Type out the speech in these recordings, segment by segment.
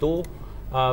2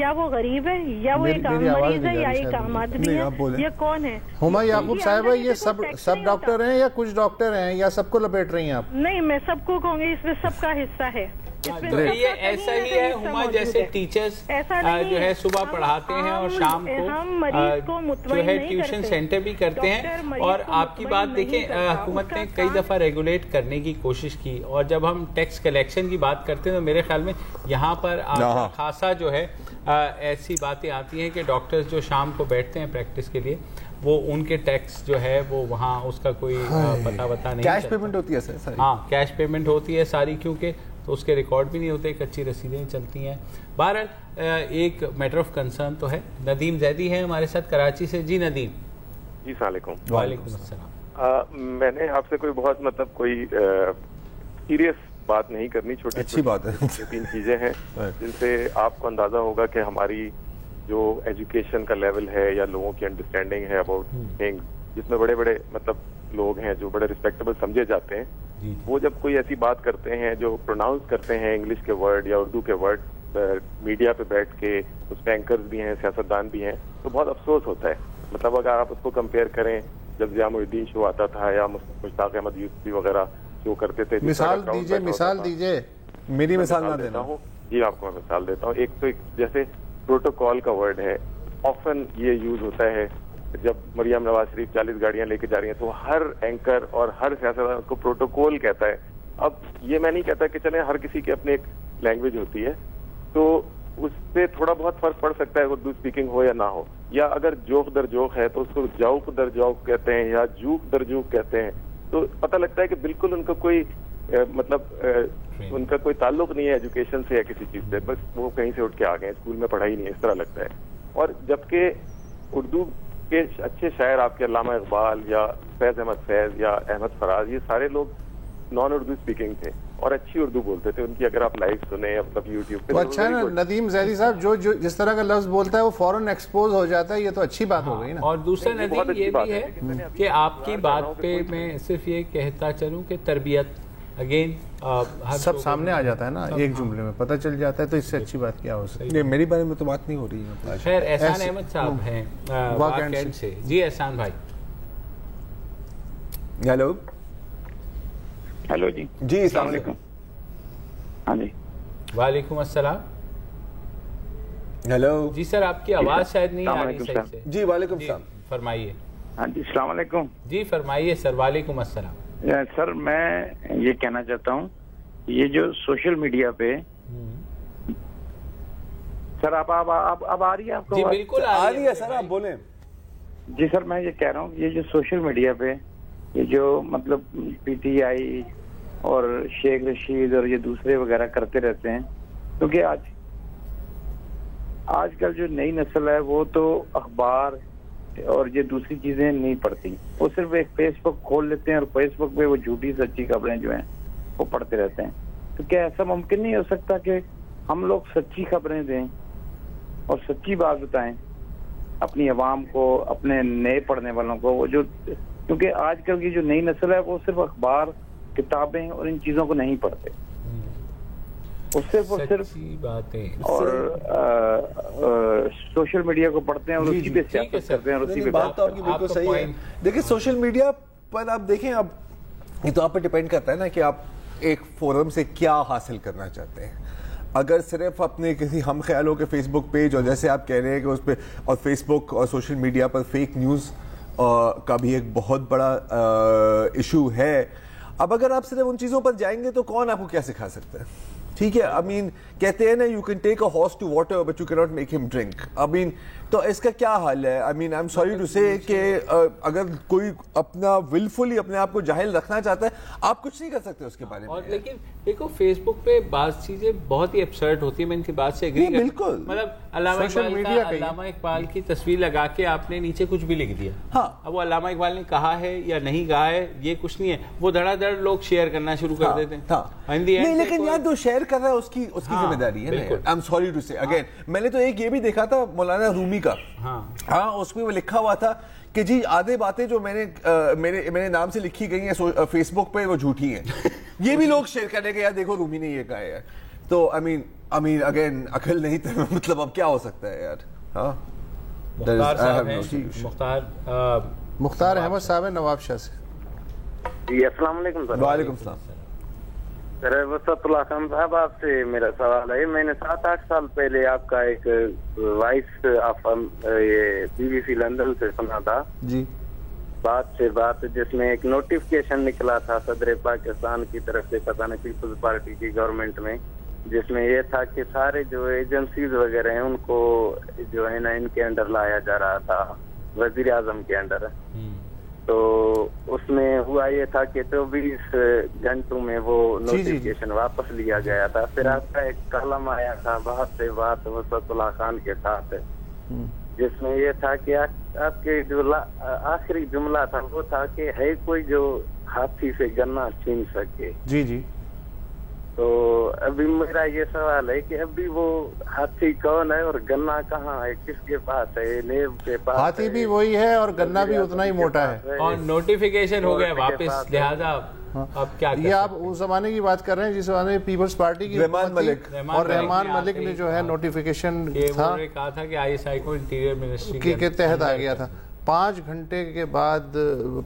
کیا وہ غریب ہے یا وہ ایک عام مریض ہے یا ایک عام آدمی ہے, یہ کون ہے؟ ہما یعقوب صاحبہ, یہ سب ڈاکٹر ہیں یا کچھ ڈاکٹر ہیں یا سب کو لپیٹ رہی ہیں آپ؟ نہیں, میں سب کو کہوں گی, اس میں سب کا حصہ ہے. یہ ایسا ہی ہے ہما, جیسے ٹیچرز جو ہے صبح پڑھاتے ہیں اور شام کو جو ہے ٹیوشن سینٹر بھی کرتے ہیں. اور آپ کی بات دیکھیں, حکومت نے کئی دفعہ ریگولیٹ کرنے کی کوشش کی, اور جب ہم ٹیکس کلیکشن کی بات کرتے ہیں تو میرے خیال میں یہاں پر خاصا جو ہے ایسی باتیں آتی ہیں کہ ڈاکٹرز جو شام کو بیٹھتے ہیں پریکٹس کے لیے, وہ ان کے ٹیکس جو ہے وہ وہاں اس کا کوئی پتہ نہیں. کیش پیمنٹ ہوتی ہے سر؟ ہاں, کیش پیمنٹ ہوتی ہے ساری, کیونکہ تو اس کے ریکارڈ بھی نہیں ہوتے, کچی رسیدیں چلتی ہیں. بہرحال ایک میٹر آف کنسرن تو ہے. ندیم زیدی ہے ہمارے ساتھ کراچی سے. جی ندیم. جی السلام علیکم. وعلیکم السلام. میں نے آپ سے کوئی بہت مطلب کوئی سیریس بات نہیں کرنی, چھوٹی اچھی بات ہے. 3 چیزیں ہیں جن سے آپ کو اندازہ ہوگا کہ ہماری جو ایجوکیشن کا لیول ہے یا لوگوں کی انڈرسٹینڈنگ ہے اباؤٹ تھنگس, جس میں بڑے بڑے مطلب لوگ ہیں جو بڑے ریسپیکٹیبل سمجھے جاتے ہیں, وہ جب کوئی ایسی بات کرتے ہیں جو پروناؤنس کرتے ہیں انگلش کے ورڈ یا اردو کے ورڈ میڈیا پہ بیٹھ کے, اس پہ اینکرز بھی ہیں, سیاستدان بھی ہیں, تو بہت افسوس ہوتا ہے. مطلب اگر آپ اس کو کمپیئر کریں جب ضیاء الدین شو آتا تھا یا مشتاق احمد یوسفی وغیرہ شو کرتے تھے. مثال دیجئے. میری مثال نہ دینا. جی آپ کو میں مثال دیتا ہوں. ایک تو جیسے پروٹوکول کا ورڈ ہے, آفن یہ یوز ہوتا ہے جب مریم نواز شریف 40 گاڑیاں لے کے جا رہی ہیں تو ہر اینکر اور ہر سیاستدان اس کو پروٹوکول کہتا ہے. اب یہ میں نہیں کہتا کہ چلیں ہر کسی کی اپنی ایک لینگویج ہوتی ہے, تو اس سے تھوڑا بہت فرق پڑ سکتا ہے اردو اسپیکنگ ہو یا نہ ہو. یا اگر جوک در جوک ہے تو اس کو جوک در جوک کہتے ہیں یا جوک در جوک کہتے ہیں, تو پتہ لگتا ہے کہ بالکل ان کا کوئی مطلب ان کا کوئی تعلق نہیں ہے ایجوکیشن سے یا کسی چیز سے, بس وہ کہیں سے اٹھ کے آ گئے, اسکول میں پڑھائی نہیں ہے, اس طرح لگتا ہے. اور جبکہ اردو کے اچھے شاعر آپ کے علامہ اقبال یا فیض احمد فیض یا احمد فراز, یہ سارے لوگ نان اردو اسپیکنگ تھے اور اچھی اردو بولتے تھے. ان کی اگر آپ لائیو سنیں مطلب یوٹیوب پہ, اچھا نا ندیم زیدی صاحب, جو جس طرح کا لفظ بولتا ہے وہ فوراً ایکسپوز ہو جاتا ہے, یہ تو اچھی بات ہو گئی نا. اور دوسرا ندیم یہ بھی ہے کہ آپ کی بات پہ میں صرف یہ کہتا چلوں کہ تربیت اگین سب سامنے آ جاتا ہے نا, ایک جملے میں پتہ چل جاتا ہے, تو اس سے اچھی بات کیا ہو سکتی ہے. میری بارے میں تو بات نہیں ہو رہی ہے. خیر, احسان احمد صاحب ہیں واقعات سے. جی احسان بھائی. ہیلو. ہیلو. جی جی السلام علیکم. ہاں جی. وعلیکم السلام. ہیلو. جی سر, آپ کی آواز شاید نہیں آ رہی صحیح سے. جی وعلیکم السلام. فرمائیے. ہاں جی السلام علیکم. جی فرمائیے سر. وعلیکم السلام. سر میں یہ کہنا چاہتا ہوں, یہ جو سوشل میڈیا پہ سر اب آ رہی ہے آپ کو؟ جی بالکل آ رہی ہے سر, آپ بولیں. جی سر, میں یہ کہہ رہا ہوں, یہ جو سوشل میڈیا پہ یہ جو مطلب پی ٹی آئی اور شیخ رشید اور یہ دوسرے وغیرہ کرتے رہتے ہیں, کیونکہ آج کل جو نئی نسل ہے وہ تو اخبار اور یہ دوسری چیزیں نہیں پڑھتی, وہ صرف ایک فیس بک کھول لیتے ہیں اور فیس بک پہ وہ جھوٹی سچی خبریں جو ہیں وہ پڑھتے رہتے ہیں. تو کیا ایسا ممکن نہیں ہو سکتا کہ ہم لوگ سچی خبریں دیں اور سچی بات بتائیں اپنی عوام کو, اپنے نئے پڑھنے والوں کو, وہ جو کیونکہ آج کل کی جو نئی نسل ہے وہ صرف اخبار, کتابیں اور ان چیزوں کو نہیں پڑھتے, اس سے وہ صرف باتیں اور سوشل میڈیا کو پڑھتے ہیں اور اسی پہ سیاست کرتے ہیں اور اسی پہ بات تو آپ کی بالکل صحیح ہے. دیکھیں سوشل میڈیا پر آپ دیکھیں, اب یہ تو آپ پہ ڈیپینڈ کرتا ہے نا کہ آپ ایک فورم سے کیا حاصل کرنا چاہتے ہیں. اگر صرف اپنے کسی ہم خیالوں کے فیس بک پیج, اور جیسے آپ کہہ رہے ہیں کہ اس پہ اور فیس بک اور سوشل میڈیا پر فیک نیوز کا بھی ایک بہت بڑا ایشو ہے. اب اگر آپ صرف ان چیزوں پر جائیں گے تو کون آپ کو کیا سکھا سکتا ہے. ٹھیک ہے, I mean کہتے ہیں نا you can take a horse to water but you cannot make him drink. I mean تو اس کا کیا حل ہے. I mean I'm sorry to say کہ اگر کوئی اپنا willfully اپنے آپ کو جاہل رکھنا چاہتا ہے, آپ کچھ نہیں کر سکتے اس کے بارے میں. اور لیکن دیکھو فیس بک پہ بعض چیزیں بہت ہی ابسرڈ ہوتی ہیں, میں ان کی بات سے ایگری کرتا ہوں. بالکل, مطلب علامہ اقبال کی تصویر لگا کے آپ نے نیچے کچھ بھی لکھ دیا. ہاں, اب وہ علامہ اقبال نے کہا ہے یا نہیں کہا ہے یہ کچھ نہیں ہے, وہ دھڑا دھڑ لوگ شیئر کرنا شروع کر دیتے ہیں. نہیں, لیکن یار جو شیئر کر رہا ہے اس کی ذمہ داری ہے نا. I'm sorry to say again, میں نے تو ایک یہ بھی دیکھا تھا مولانا رومی کا, ہاں اس میں وہ لکھا ہوا تھا کہ جی آدھے باتیں جو میں نے میرے نام سے لکھی گئی ہیں فیس بک پہ وہ جھوٹی ہیں. یہ بھی لوگ شیئر کرنے کے, یار دیکھو رومی نے یہ کہا ہے. تو I mean امین اگین عقل نہیں تو مطلب اب کیا ہو سکتا ہے یار. ہاں مختار احمد صاحب ہے نواب شاہ سے. جی السلام علیکم سر. وعلیکم السلام. سر وسط اللہ خان صاحب آپ سے میرا سوال ہے. میں نے 7-8 سال پہلے آپ کا ایک وائس آف یہ BBC لندن سے سنا تھا جی بات جس میں ایک نوٹیفکیشن نکلا تھا صدر پاکستان کی طرف سے پتہ نہیں پیپلز پارٹی کی گورنمنٹ میں, جس میں یہ تھا کہ سارے جو ایجنسیز وغیرہ ہیں ان کو جو ہے نا ان کے انڈر لایا جا رہا تھا, وزیر اعظم کے انڈر. تو اس میں ہوا یہ تھا کہ 24 گھنٹوں میں وہ نوٹیفکیشن واپس لیا گیا تھا. پھر آپ کا ایک کالم آیا تھا بات سے بات وسط اللہ خان کے ساتھ, جس میں یہ تھا کہ آپ کے جو آخری جملہ تھا وہ تھا کہ ہے کوئی جو ہاتھی سے گنا چھین سکے. جی جی. تو ابھی میرا یہ سوال ہے کہ ابھی وہ ہاتھی کون ہے اور گنا کہاں ہے, کس کے پاس ہے؟ نیب کے پاس. ہاتھی بھی وہی ہے اور گنا بھی اتنا ہی موٹا ہے, اور نوٹیفیکیشن ہو گیا واپس, لہذا اب کیا یہ آپ اس زمانے کی بات کر رہے ہیں جس زمانے میں پیپلز پارٹی کی رحمان ملک اور رحمان ملک نے جو ہے نوٹیفیکیشن تھا کہا تھا کہ ISI کو انٹیریئر منسٹری کے تحت آ گیا تھا. 5 گھنٹے کے بعد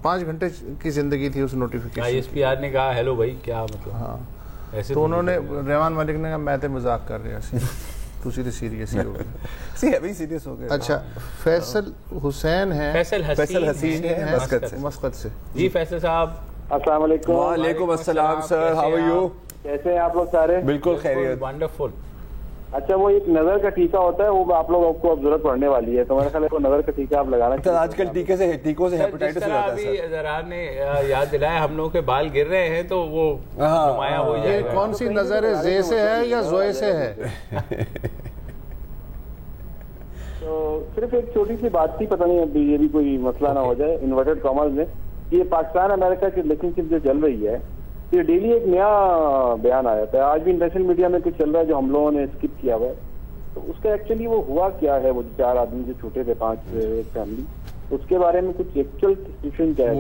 5 گھنٹے کی زندگی تھی اس نوٹیفیکیشن. ISPR نے کہا ہیلو بھائی کیا مطلب. ہاں تو انہوں نے رحمان ملک نے کہا میں تے مذاق کر رہا سی, تو سیدھے سیریس ہی ہو گئے. سیریس ہو گئے. اچھا فیصل حسین ہیں, فیصل حسین ہے مسقط سے. جی فیصل صاحب السلام علیکم. وعلیکم السلام سر, ہاؤ آر یو؟ کیسے ہیں آپ لوگ سارے؟ بالکل خیریت. ونڈرفل. اچھا وہ ایک نظر کا ٹیکہ ہوتا ہے, وہ آپ لوگوں کو اب ضرورت پڑنے والی ہے, تو میرا خیال ہے وہ نظر کا ٹیکہ آپ لگانا چاہیے. آج کل ٹیکوں سے ہیپیٹائٹس ہو جاتا ہے. ابھی ذرار نے یاد دلایا ہم لوگوں کے بال گر رہے ہیں تو وہ نمایاں ہو جائے گا. یہ کون سی نظر ہے, زے سے ہے یا زوئے سے ہے؟ تو صرف ایک چھوٹی سی بات تھی, پتہ نہیں ابھی یہ بھی کوئی مسئلہ نہ ہو جائے انورٹڈ کامرز میں. یہ پاکستان امریکہ کی ریلیشن شپ جو چل رہی ہے, یہ ڈیلی ایک نیا بیان آ جاتا ہے. آج بھی انٹرنیشنل میڈیا میں کچھ چل رہا ہے جو ہم لوگوں نے اسکپ کیا ہوا ہے. تو اس کا ایکچولی وہ ہوا کیا ہے, وہ 4 آدمی جو چھوٹے تھے 5 فیملی, اس کے بارے میں کچھ ایکچوئل سچویشن کیا ہے؟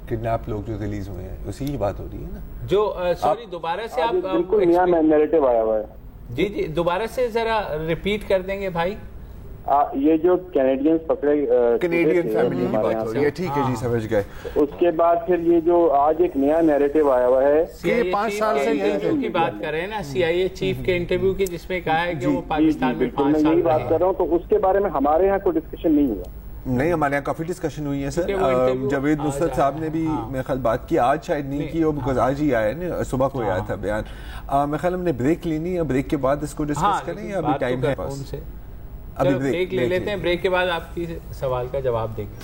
کڈنیپ لوگ جو ریلیز ہوئے ہیں اسی کی بات ہو رہی ہے نا. جو سوری دوبارہ سے آپ بالکل نیا نیریٹو آیا ہوا ہے. جی جی دوبارہ سے ذرا ریپیٹ کر دیں گے بھائی. یہ جو کینیڈینز پکڑے کینیڈین فیملی کی بات ہو رہی ہے, ٹھیک ہے جی سمجھ گئے. اس کے بعد پھر یہ جو آج ایک نیا نیریٹو آیا ہوا ہے, 5 سال سے انٹرویو کی بات کر رہے ہیں نا, CIA چیف کے انٹرویو کی, جس میں کہا ہے کہ وہ پاکستان میں 5 سال میں بات کر رہا ہوں. تو اس کے بارے میں ہمارے یہاں کوئی ڈسکشن نہیں ہوا. نہیں, ہمارے یہاں کافی ڈسکشن ہوئی ہے سر. جاوید نصرت صاحب نے بھی میرے خیال بات کی, آج شاید نہیں کی وہ, بیکاز آج ہی آیا نا, صبح کو آیا تھا بیان. میرے خیال ہم نے بریک لینی ہے, بریک کے بعد اس کو ڈسکس کریں یا ابھی ٹائم ہے پاس؟ ابھی بریک لے لیتے ہیں, بریک کے بعد آپ کی سوال کا جواب دیں گے.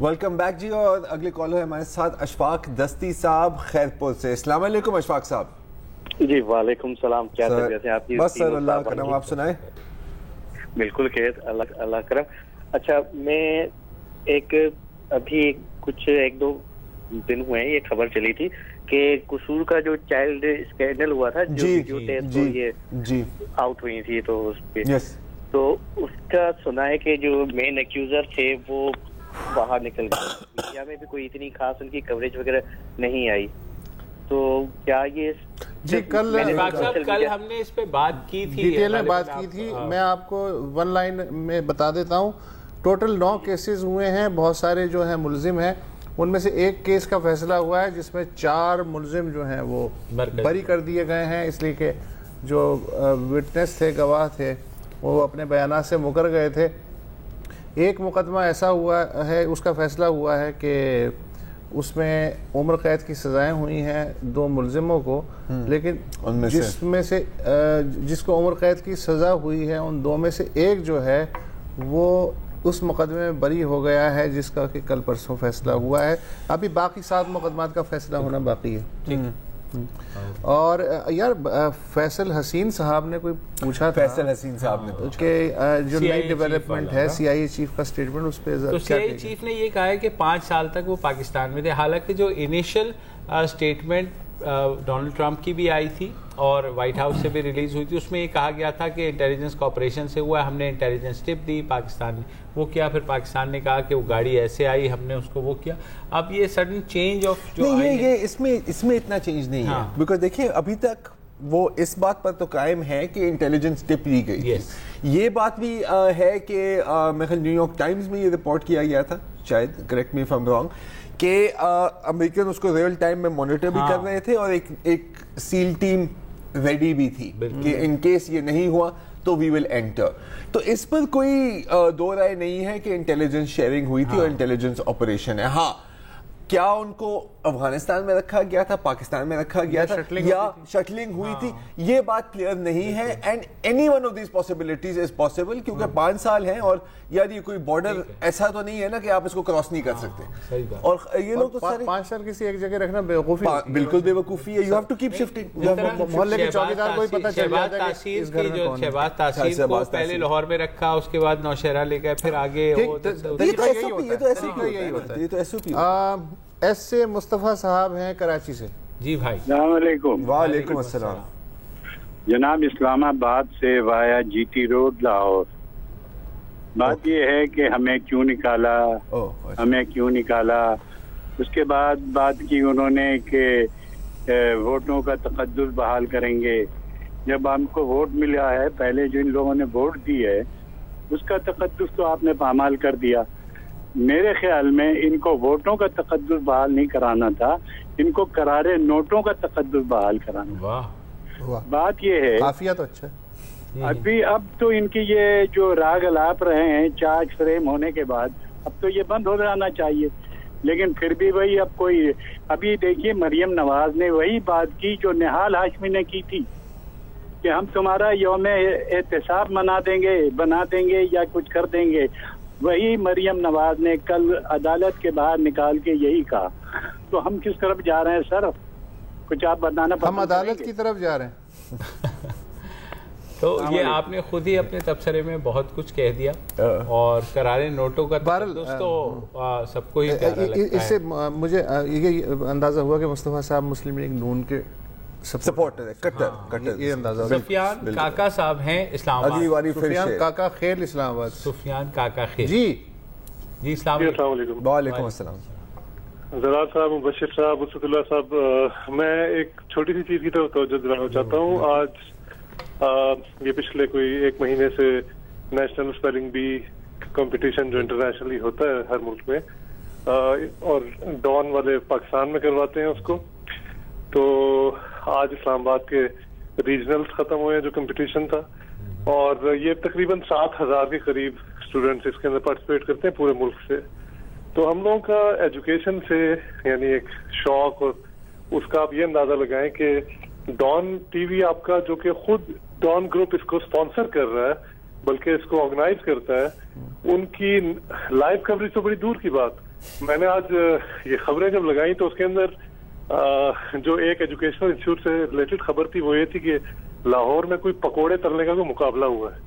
ویلکم بیک جی. اور اگلے کالر ہے ہمارے ساتھ اشفاق دستی صاحب خیرپور سے. السلام علیکم اشفاق صاحب. جی وعلیکم السلام, کیا طبیعت ہے آپ کی؟ بس سر اللہ کرم, آپ سنائیں. بالکل خیر, اللہ کرم. اچھا میں ابھی کچھ 1-2 دن ہوئے ہیں, یہ خبر چلی تھی کہ قصور کا جو چائلڈ اسکینڈل ہوا تھا, جو ویڈیو ٹیپ یہ آؤٹ ہوئی تھی, تو اس پہ تو اس کا سنا ہے کہ جو مین ایکیوزر تھے وہ باہر نکل گئے. میڈیا میں بھی کوئی اتنی خاص ان کی کوریج وغیرہ نہیں آئی. تو کیا یہ جی کل ہم نے اس پہ بات کی تھی, ڈیٹیل میں بات کی تھی. میں آپ کو 1 لائن میں بتا دیتا ہوں. ٹوٹل 9 کیسز ہوئے ہیں, بہت سارے جو ہیں ملزم ہیں, ان میں سے ایک کیس کا فیصلہ ہوا ہے جس میں 4 ملزم جو ہیں وہ بری کر دیے گئے ہیں, اس لیے کہ جو وٹنس تھے, گواہ تھے, وہ اپنے بیانات سے مکر گئے تھے. ایک مقدمہ ایسا ہوا ہے, اس کا فیصلہ ہوا ہے کہ اس میں عمر قید کی سزائیں ہوئی ہیں 2 ملزموں کو, لیکن جس کو عمر قید کی سزا ہوئی ہے ان 2 میں سے ایک جو ہے وہ اس مقدمے میں بری ہو گیا ہے, جس کا کہ کل پرسوں فیصلہ ہوا ہے. ابھی باقی 7 مقدمات کا فیصلہ ہونا باقی ہے. اور یار فیصل حسین صاحب نے کوئی پوچھا تھا, فیصل حسین صاحب نے کہ جو نئی ڈیولپمنٹ ہے CIA چیف کا سٹیٹمنٹ, اس پہ تو CIA چیف نے یہ کہا ہے کہ 5 سال تک وہ پاکستان میں تھے. حالانکہ جو انیشل سٹیٹمنٹ ڈونلڈ ٹرمپ کی بھی آئی تھی اور وائٹ ہاؤس سے بھی ریلیز ہوئی تھی. اس میں یہ کہا گیا تھا کہ انٹیلیجنس کوآپریشن سے ہوا ہے, ہم نے انٹیلیجنس ٹپ دی, پاکستان نے وہ کیا, پھر پاکستان نے کہا کہ وہ گاڑی ایسے آئی, ہم نے اس کو وہ کیا. اب یہ سڈن چینج آف جو یہ اس میں اتنا چینج نہیں ہے, بیکاز دیکھیں ابھی تک وہ اس بات پر تو قائم ہے کہ انٹیلیجنس ٹپ دی گئی. یہ بات بھی ہے کہ میں خیال نیو یارک ٹائمز میں یہ رپورٹ کیا گیا تھا, شاید correct me if I am wrong, کہ امریکن اس کو ریئل ٹائم میں مانیٹر بھی کر رہے تھے, اور ایک سیل ٹیم ریڈی بھی تھی کہ ان کیس یہ نہیں ہوا تو وی ول انٹر. تو اس پر کوئی دو رائے نہیں ہے کہ انٹیلیجنس شیئرنگ ہوئی تھی اور انٹیلیجنس آپریشن ہے. ہاں, کیا ان کو افغانستان میں رکھا گیا تھا, پاکستان میں رکھا گیا تھا, یا شٹلنگ ہوئی تھی, یہ بات کلیئر نہیں ہے. And any one of these possibilities is possible, کیونکہ 5 سال ہیں, اور یار یہ کوئی بارڈر ایسا تو نہیں ہے نا کہ آپ اس کو کراس نہیں کر سکتے. اور یہ لوگ تو 5 سال کسی ایک جگہ رکھنا بیوقوفی, بالکل بیوقوفی ہے. You have to keep shifting. محلے کے چوکیدار کو ہی پتہ چل جاتا ہے کہ اس گھر میں کون ہے. شہباز تحصیل کو پہلے لاہور میں رکھا, اس کے بعد نوشہرہ لے گئے, پھر آگے یہ تو ایس او پی. ایس سے مصطفیٰ صاحب ہیں کراچی سے. جی بھائی. السلام علیکم. وعلیکم السلام. جناب اسلام آباد سے وایا جی ٹی روڈ لاہور. بات یہ ہے کہ ہمیں کیوں نکالا. اس کے بعد بات کی انہوں نے کہ ووٹوں کا تقدس بحال کریں گے. جب ہم کو ووٹ ملا ہے, پہلے جو ان لوگوں نے ووٹ دی ہے اس کا تقدس تو آپ نے پامال کر دیا. میرے خیال میں ان کو ووٹوں کا تقدس بحال نہیں کرانا تھا, ان کو قرارے نوٹوں کا تقدس بحال کرانا. بات یہ ہے کافیہ تو اچھا اب تو ان کی یہ جو راگ الاپ رہے ہیں چارج فریم ہونے کے بعد, اب تو یہ بند ہو جانا چاہیے. لیکن پھر بھی وہی ابھی دیکھیے مریم نواز نے وہی بات کی جو نہال ہاشمی نے کی تھی کہ ہم تمہارا یوم احتساب بنا دیں گے یا کچھ کر دیں گے. وہی مریم نواز نے کل عدالت کے باہر نکال کے یہی کہا. تو ہم کس طرف جا رہے ہیں سر, کچھ آپ بتانا. ہم عدالت کی طرف جا رہے ہیں. تو یہ آپ نے خود ہی اپنے تبصرے میں بہت کچھ کہہ دیا, اور قرارے نوٹوں کا تقدس تو سب کو ہی پیارا لگتا ہے. اس سے مجھے یہ اندازہ ہوا کہ مصطفیٰ صاحب مسلم لیگ نون کے سپورٹر ہے, کٹر. یہ اندازہ. سفیان کاکا صاحب ہیں اسلام آباد. سفیان کاکا خیر اسلام آباد. سفیان کاکا خیر. جی السلام علیکم. وعلیکم السلام. زرار صاحب, مبشر صاحب, اسد اللہ صاحب, میں ایک چھوٹی سی چیز کی طرف توجہ دلانا چاہتا ہوں. آج یہ پچھلے کوئی 1 مہینے سے نیشنل اسپیلنگ بی کمپٹیشن جو انٹرنیشنلی ہوتا ہے ہر ملک میں, اور ڈان والے پاکستان میں کرواتے ہیں اس کو. تو آج اسلام آباد کے ریجنلز ختم ہوئے جو کمپٹیشن تھا, اور یہ تقریباً 7,000 کے قریب اسٹوڈنٹس اس کے اندر پارٹیسپیٹ کرتے ہیں پورے ملک سے. تو ہم لوگوں کا ایجوکیشن سے یعنی ایک شوق, اور اس کا آپ یہ اندازہ لگائیں کہ ڈان ٹی وی آپ کا, جو کہ خود ڈان گروپ اس کو اسپانسر کر رہا ہے بلکہ اس کو آرگنائز کرتا ہے, ان کی لائیو کوریج تو بڑی دور کی بات. میں نے آج یہ خبریں جب لگائیں تو اس کے اندر جو ایک ایجوکیشنل انسٹیٹیوٹ سے ریلیٹڈ خبر تھی وہ یہ تھی کہ لاہور میں کوئی پکوڑے تلنے کا کوئی مقابلہ ہوا ہے.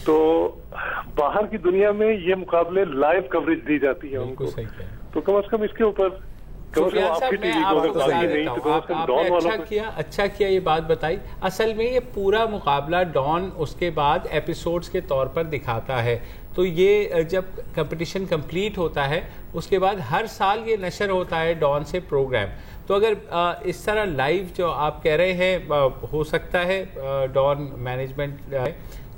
تو باہر کی دنیا میں یہ مقابلے لائیو کوریج دی جاتی ہے ان کو. تو کم از کم اس کے اوپر اچھا کیا یہ بات بتائی. اصل میں یہ پورا مقابلہ ڈان اس کے بعد ایپیسوڈز کے طور پر دکھاتا ہے. تو یہ جب کمپٹیشن کمپلیٹ ہوتا ہے اس کے بعد ہر سال یہ نشر ہوتا ہے ڈان سے پروگرام. تو اگر اس طرح لائیو جو آپ کہہ رہے ہیں, ہو سکتا ہے ڈان مینجمنٹ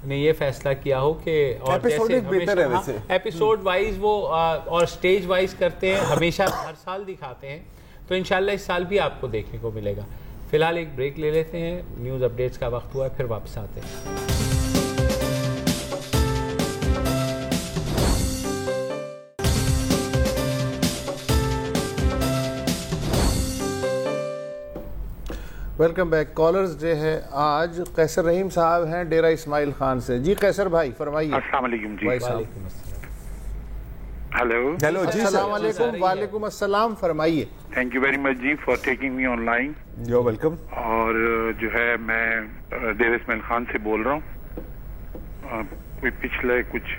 نے یہ فیصلہ کیا ہو کہ اور جیسے ایپیسوڈ وائز وہ اور سٹیج وائز کرتے ہیں, ہمیشہ ہر سال دکھاتے ہیں. تو انشاءاللہ اس سال بھی آپ کو دیکھنے کو ملے گا. فی الحال ایک بریک لے لیتے ہیں, نیوز اپڈیٹس کا وقت ہوا ہے, پھر واپس آتے ہیں. Welcome back. کالرز ڈے ہے آج. قیصر رحیم صاحب ہیں ڈیرہ اسماعیل خان سے. جی قیصر بھائی فرمائیے. السلام علیکم. جی وعلیکم السلام. ہیلو جی السلام علیکم. وعلیکم السلام, فرمائیے. تھینک یو ویری مچ جی for taking me online. You welcome. اور جو ہے میں ڈیرہ اسماعیل خان سے بول رہا ہوں. کوئی پچھلے کچھ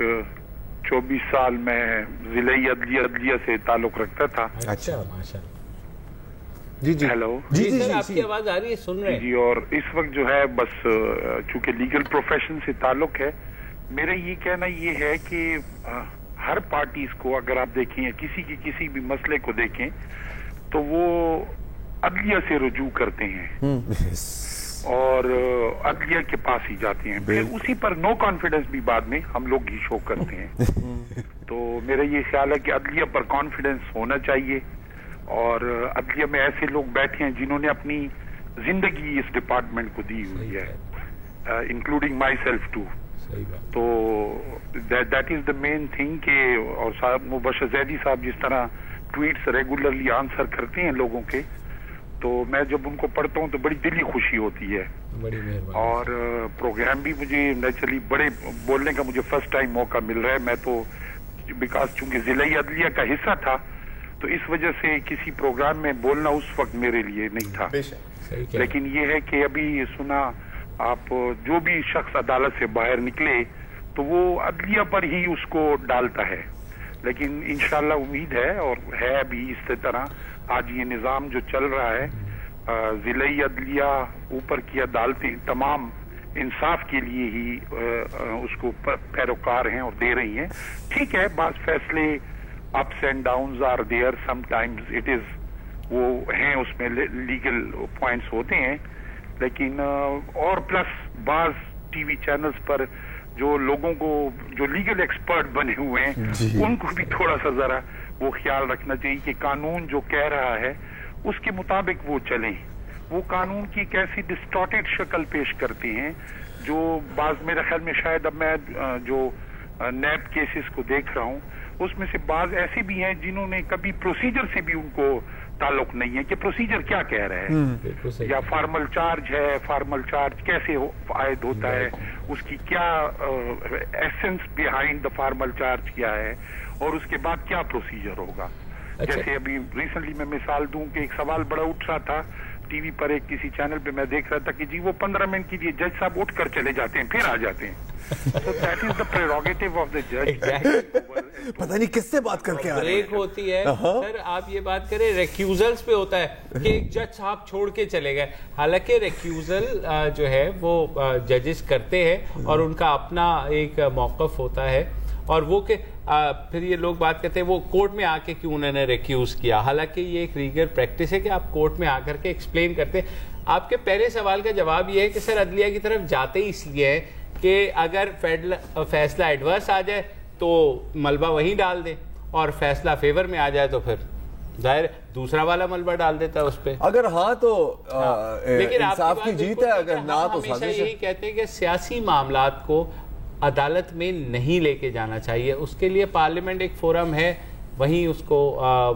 24 سال میں ضلعی عدلیہ سے تعلق رکھتا تھا. اچھا ماشاءاللہ. جی جی ہیلو جی سر آپ کی آواز آ رہی ہے, سن رہے ہیں جی. اور اس وقت جو ہے بس چونکہ لیگل پروفیشن سے تعلق ہے, میرا یہ کہنا یہ ہے کہ ہر پارٹیز کو اگر آپ دیکھیں کسی بھی مسئلے کو دیکھیں تو وہ عدلیہ سے رجوع کرتے ہیں اور عدلیہ کے پاس ہی جاتے ہیں, پھر اسی پر نو کانفیڈنس بھی بعد میں ہم لوگ ہی شو کرتے ہیں. تو میرا یہ خیال ہے کہ عدلیہ پر کانفیڈنس ہونا چاہیے, اور عدلیہ میں ایسے لوگ بیٹھے ہیں جنہوں نے اپنی زندگی اس ڈپارٹمنٹ کو دی ہوئی ہے, انکلوڈنگ مائی سیلف ٹو. تو that is the main thing کہ, اور صاحب مبشر زیدی صاحب جس طرح ٹویٹس ریگولرلی آنسر کرتے ہیں لوگوں کے, تو میں جب ان کو پڑھتا ہوں تو بڑی دلی خوشی ہوتی ہے. اور پروگرام بھی مجھے نیچرلی بڑے بولنے کا مجھے فرسٹ ٹائم موقع مل رہا ہے. میں تو بیکاز چونکہ ضلعی عدلیہ کا حصہ تھا تو اس وجہ سے کسی پروگرام میں بولنا اس وقت میرے لیے نہیں تھا, لیکن یہ ہے کہ ابھی سنا آپ, جو بھی شخص عدالت سے باہر نکلے تو وہ عدلیہ پر ہی اس کو ڈالتا ہے, لیکن انشاءاللہ امید ہے اور ہے ابھی اس طرح آج یہ نظام جو چل رہا ہے, ضلعی عدلیہ اوپر کی عدالتیں تمام انصاف کے لیے ہی اس کو پیروکار ہیں اور دے رہی ہیں. ٹھیک ہے, بعض فیصلے ups and downs are there, sometimes it is, وہ ہیں اس میں لیگل پوائنٹس ہوتے ہیں, لیکن اور پلس بعض ٹی وی چینلز پر جو لوگوں کو جو لیگل ایکسپرٹ بنے ہوئے ہیں ان کو بھی تھوڑا سا ذرا وہ خیال رکھنا چاہیے کہ قانون جو کہہ رہا ہے اس کے مطابق وہ چلیں. وہ قانون کی ایک ایسی ڈسٹارٹیڈ شکل پیش کرتے ہیں جو بعض, میرے خیال میں شاید اب میں جو نیب کیسز کو دیکھ رہا ہوں اس میں سے بعض ایسے بھی ہیں جنہوں نے کبھی پروسیجر سے بھی ان کو تعلق نہیں ہے کہ پروسیجر کیا کہہ رہا ہے, یا فارمل چارج ہے, فارمل چارج کیسے عائد ہوتا ہے, اس کی کیا essence behind the formal charge کیا ہے, اور اس کے بعد کیا پروسیجر ہوگا. جیسے ابھی ریسنٹلی میں مثال دوں کہ ایک سوال بڑا اٹھ رہا تھا ٹی وی پر, ایک کسی چینل پہ میں دیکھ رہا تھا کہ جی وہ 15 منٹ کے لیے جج صاحب اٹھ کر چلے جاتے ہیں پھر آ جاتے ہیں. So that is the prerogative of the judge. پتہ نہیں کس سے بات کر کے آ رہے ہیں. بریک ہوتی ہے سر, آپ یہ بات کریں ریکیوزلز پہ ہوتا ہے کہ ایک جج صاحب چھوڑ کے چلے گئے, حالانکہ ریکیوزل جو ہے وہ ججز کرتے ہیں اور ان کا اپنا ایک موقف ہوتا ہے, اور وہ کہ پھر یہ لوگ بات کرتے ہیں وہ کورٹ میں آ کے کیوں انہوں نے ریکیوز کیا, حالانکہ یہ ایک ریگل پریکٹس ہے کہ آپ کورٹ میں آ کر کے ایکسپلین کرتے ہیں. آپ کے پہلے سوال کا جواب یہ ہے کہ سر عدلیہ کی طرف جاتے ہی اس لیے ہے کہ اگر فیصلہ ایڈورس آ جائے تو ملبہ وہیں ڈال دیں, اور فیصلہ فیور میں آ جائے تو پھر ظاہر دوسرا والا ملبہ ڈال دیتا ہے اس پہ. اگر ہاں تو انصاف کی جیت ہے, اگر نہ تو ہمیشہ یہی کہتے ہیں کہ سیاسی معاملات کو عدالت میں نہیں لے کے جانا چاہیے, اس کے لیے پارلیمنٹ ایک فورم ہے, وہیں اس کو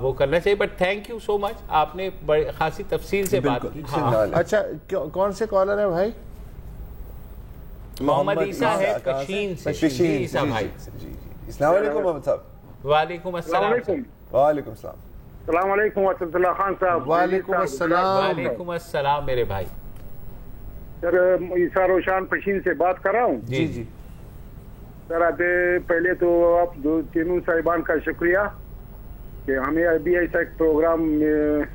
وہ کرنا چاہیے. بٹ تھینک یو سو مچ, آپ نے بڑی خاصی تفصیل سے بات کی. اچھا کون سے کالر ہے بھائی؟ محمد عیسیٰ ہے کشین سے. عیسیٰ بھائی, السلام علیکم محمد صاحب. وعلیکم السلام. وعلیکم السلام. السلام علیکم اسد اللہ خان صاحب. وعلیکم السلام. وعلیکم السلام میرے بھائی. سر عیسیٰ روشان پشین سے بات کر رہا ہوں. جی جی سر پہلے تو آپ تینوں صاحبان کا شکریہ کہ ہمیں ابھی ایسا ایک پروگرام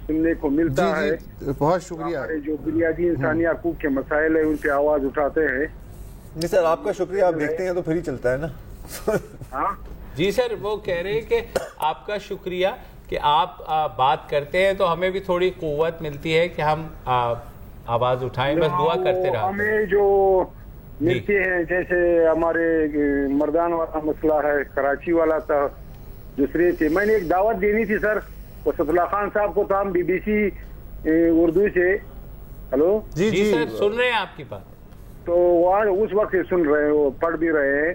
سننے کو ملتا ہے. بہت شکریہ. جو بنیادی انسانی حقوق کے مسائل ہیں ان پہ آواز اٹھاتے ہیں. جی سر آپ کا شکریہ, آپ دیکھتے ہیں تو پھر ہی چلتا ہے نا. ہاں جی سر, وہ کہہ رہے ہیں کہ آپ کا شکریہ کہ آپ بات کرتے ہیں تو ہمیں بھی تھوڑی قوت ملتی ہے کہ ہم آواز اٹھائیں, بس دعا کرتے رہا. ہمیں جو ملتی ہیں جیسے ہمارے مردان والا مسئلہ ہے, کراچی والا تھا, دوسرے تھے. میں نے ایک دعوت دینی تھی سر اسد اللہ خان صاحب کو, تو ہم بی بی سی اردو سے. ہلو جی جی سر سن رہے ہیں آپ کی بات. تو وہاں اس وقت سن رہے ہیں, وہ پڑھ بھی رہے ہیں.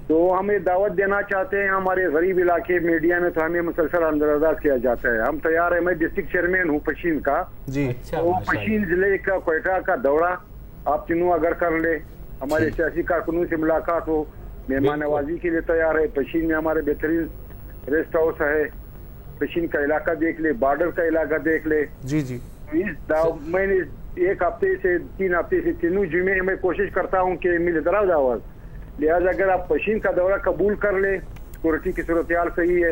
تو ہمیں دعوت دینا چاہتے ہیں ہمارے غریب علاقے میڈیا میں, تو ہمیں مسلسل اندراز کیا جاتا ہے. ہم تیار ہیں. میں ڈسٹرکٹ چیئرمین ہوں پشین کا. جی تو پشین ضلع کا کوئٹہ کا دورہ آپ تینوں اگر کر لیں, ہمارے سیاسی کارکنوں سے ملاقات ہو, مہمان نوازی کے لیے تیار ہے. پشین میں ہمارے بہترین ریسٹ ہاؤس ہے, پشین کا علاقہ دیکھ لے, بارڈر کا علاقہ دیکھ لے. جی جی میں نے 1 ہفتے سے 3 ہفتے سے تینوں جمعے میں کوشش کرتا ہوں کہ مل دراز آواز. لہٰذا اگر آپ پشین کا دورہ قبول کر لیں, سیکورٹی کی صورتحال صحیح ہے,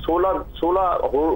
16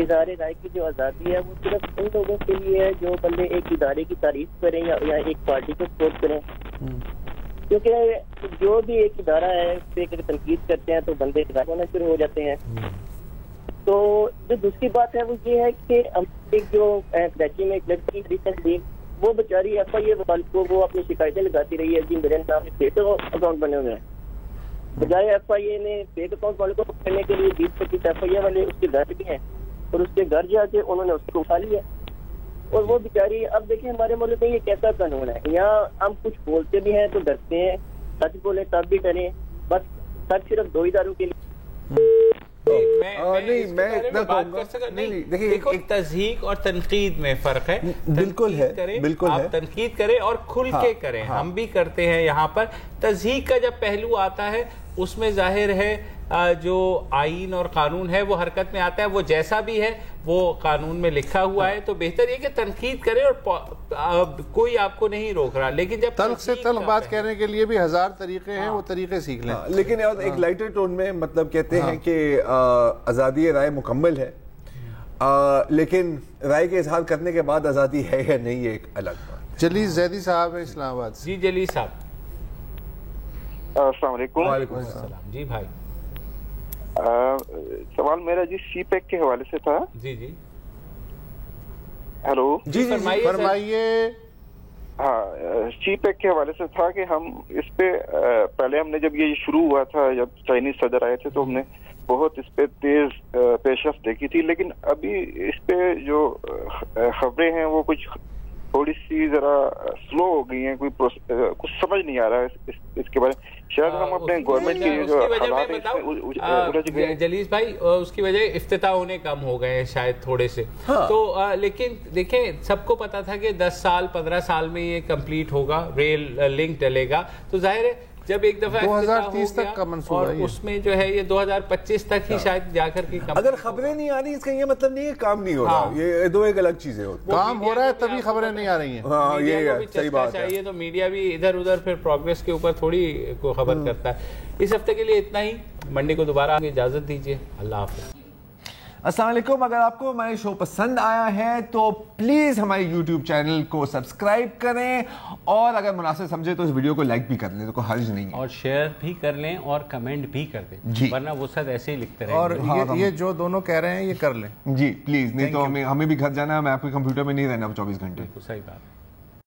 اظہار رائے کی جو آزادی ہے وہ صرف ان لوگوں کے لیے ہے جو بندے ایک ادارے کی تعریف کریں یا ایک پارٹی کو سپورٹ کریں. کیونکہ جو بھی ایک ادارہ ہے اس پہ تنقید کرتے ہیں تو بندے ہونا شروع ہو جاتے ہیں. تو جو دوسری بات ہے وہ یہ ہے کہ ایک جو کراچی میں ایک لڑکی ریسنٹ لی وہ بیچاری ایف آئی اے والے کو وہ اپنی شکایتیں لگاتی رہی ہے جی میرے نام فیک اکاؤنٹ بنے ہوئے ہیں. بجائے ایف آئی اے نے فیک اکاؤنٹ والے کو پکڑنے کے لیے 20-25 ایف آئی اے والے اس کے گھر بھی ہیں اور اس کے گھر جا کے انہوں نے اس کو اٹھا لیا. اور وہ بیچاری اب دیکھیں ہمارے ملک میں یہ کیسا قانون ہے, یہاں ہم کچھ بولتے بھی ہیں تو ڈرتے ہیں, سچ بولیں تب بھی ڈریں, بس سچ صرف 2 اداروں کے لیے. دیکھیے تضحیق اور تنقید میں فرق ہے. بالکل ہے, بالکل ہے. آپ تنقید کریں اور کھل کے کریں, ہم بھی کرتے ہیں یہاں پر. تضحیق کا جب پہلو آتا ہے اس میں ظاہر ہے جو آئین اور قانون ہے وہ حرکت میں آتا ہے, وہ جیسا بھی ہے وہ قانون میں لکھا ہوا ہے. تو بہتر یہ کہ تنقید کریں اور کوئی آپ کو نہیں روک رہا, لیکن جب تلخ سے تلخ بات کہنے کے لیے بھی 1000 طریقے ہیں, وہ طریقے سیکھ لیں. لیکن ایک لائٹر ٹون میں مطلب کہتے ہیں کہ آزادی رائے مکمل ہے, لیکن رائے کے اظہار کرنے کے بعد آزادی ہے یا نہیں, یہ ایک الگ بات. جلیل زیدی صاحب ہے اسلام آباد سے. جی جلیل صاحب. السلام علیکم. وعلیکم السلام. جی بھائی سوال میرا جی سی پیک کے حوالے سے تھا. جی جی ہیلو. جی فرمائیے. ہاں سی پیک کے حوالے سے تھا کہ ہم اس پہ پہلے ہم نے جب یہ شروع ہوا تھا, جب چائنیز صدر آئے تھے تو ہم نے بہت اس پہ تیز پیش رفت دیکھی تھی, لیکن ابھی اس پہ جو خبریں ہیں وہ کچھ تھوڑی سی ذرا سلو ہو گئی ہیں, کچھ سمجھ نہیں آ رہا ہے اس کے بارے میں. شاید ہم اپنے گورنمنٹ کی جو حالات ہیں جلیل بھائی اس کی وجہ افتتاح ہونے کم ہو گئے ہیں شاید تھوڑے سے. تو لیکن دیکھیں سب کو پتا تھا کہ 10 سال 15 سال میں یہ کمپلیٹ ہوگا, ریل لنک ڈلے گا. تو ظاہر ہے جب ایک دفعہ 2030 تک کا منصوبہ اور اس میں جو ہے یہ 2025 تک ہی شاید جا کر کے اگر خبریں نہیں آ رہی اس کا یہ مطلب نہیں ہے کام نہیں ہو رہا, یہ دو ایک الگ چیزیں ہوتی ہیں. کام ہو رہا ہے تبھی خبریں نہیں آ رہی ہیں. ہاں یہ صحیح بات ہے. چاہیے تو میڈیا بھی ادھر ادھر پھر پروگریس کے اوپر تھوڑی کو خبر کرتا ہے. اس ہفتے کے لیے اتنا ہی, منڈے کو دوبارہ اجازت دیجیے. اللہ حافظ. السلام علیکم. اگر آپ کو ہمارے شو پسند آیا ہے تو پلیز ہمارے یوٹیوب چینل کو سبسکرائب کریں, اور اگر مناسب سمجھے تو اس ویڈیو کو لائک بھی کر لیں, تو کوئی حرج نہیں ہے, اور شیئر بھی کر لیں اور کمنٹ بھی کر دیں جی, ورنہ وہ سب ایسے ہی لکھتے رہیں. اور یہ جو دونوں کہہ رہے ہیں یہ کر لیں جی پلیز, نہیں تو ہمیں بھی گھر جانا ہے, میں آپ کے کمپیوٹر میں نہیں رہنا 24 گھنٹے. صحیح بات.